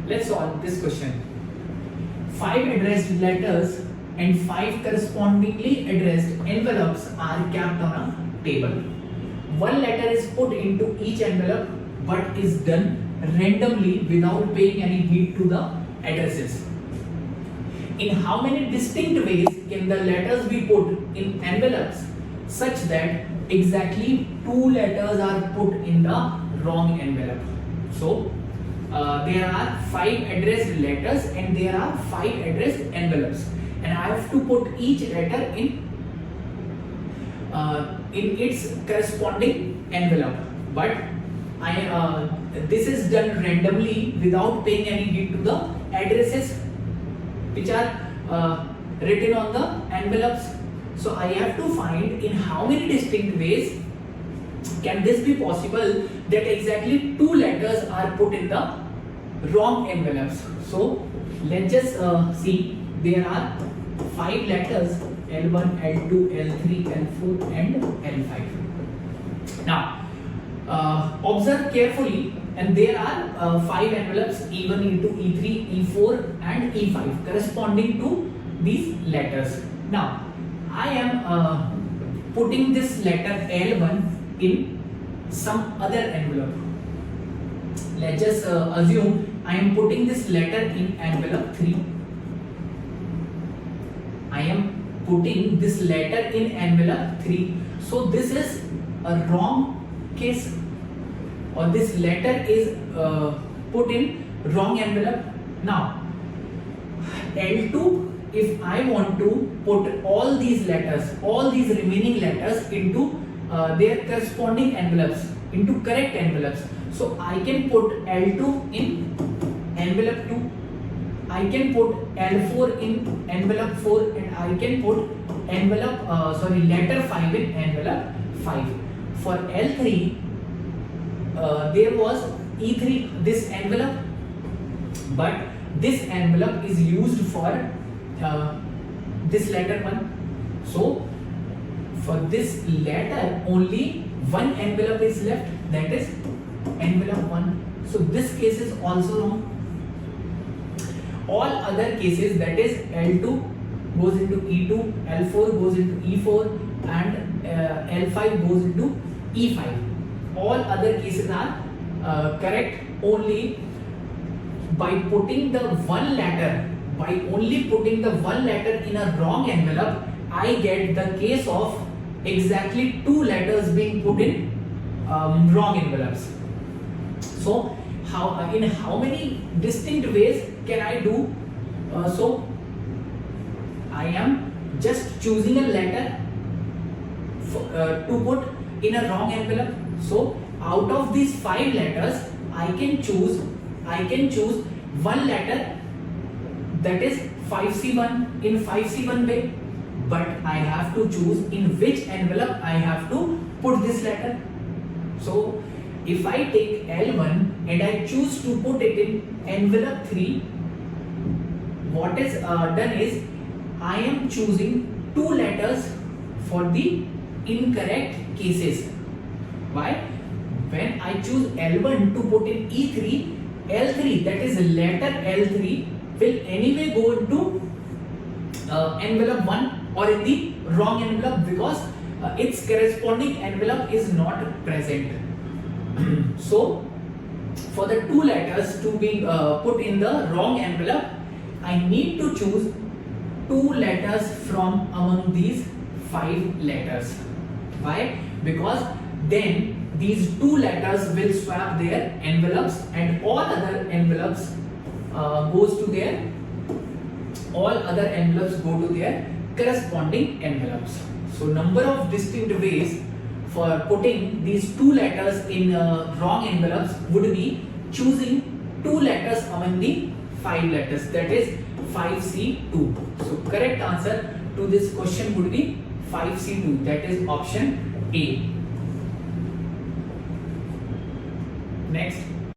Let's solve this question. 5 addressed letters and 5 correspondingly addressed envelopes are kept on a table. One letter is put into each envelope but is done randomly without paying any heed to the addresses. In how many distinct ways can the letters be put in envelopes such that exactly 2 letters are put in the wrong envelope? So there are 5 addressed letters and there are 5 addressed envelopes, and I have to put each letter in its corresponding envelope, but this is done randomly without paying any heed to the addresses which are written on the envelopes. So I have to find in how many distinct ways can this be possible that exactly 2 letters are put in the wrong envelopes. So let's just see. There are 5 letters L1, L2, L3, L4 and L5. Now observe carefully, and there are 5 envelopes E1, E2, E3, E4 and E5 corresponding to these letters. Now I am putting this letter L1 in some other envelope. Let's just assume I am putting this letter in envelope 3. I am putting this letter in envelope 3. So this is a wrong case, or this letter is put in wrong envelope. Now L2, if I want to put all these letters, all these remaining letters into their corresponding envelopes, into correct envelopes, so I can put L2 in envelope 2, I can put L4 in envelope 4, and I can put letter 5 in envelope 5. For L3 there was E3, this envelope, but this envelope is used for this letter 1. So for this letter only one envelope is left, that is envelope 1. So this case is also wrong. All other cases, that is L2 goes into E2, L4 goes into E4 and L5 goes into E5. All other cases are correct only by putting the one letter, by only putting the one letter in a wrong envelope. I get the case of exactly 2 letters being put in wrong envelopes. So in how many distinct ways can I do so? I am just choosing a letter to put in a wrong envelope. So out of these 5 letters I can choose one letter, that is 5C1 in 5C1 way, but I have to choose in which envelope I have to put this letter. So if I take L1 and I choose to put it in envelope 3, what is done is I am choosing 2 letters for the incorrect cases. Why? When I choose L1 to put in E3, L3, that is letter L3, will anyway go into envelope 1 or in the wrong envelope, because its corresponding envelope is not present. So for the 2 letters to be put in the wrong envelope, I need to choose 2 letters from among these 5 letters. Why? Because then these 2 letters will swap their envelopes and all other envelopes go to their corresponding envelopes. So number of distinct ways for putting these 2 letters in wrong envelopes would be choosing 2 letters among the 5 letters, that is 5C2. So correct answer to this question would be 5C2, that is option A. Next.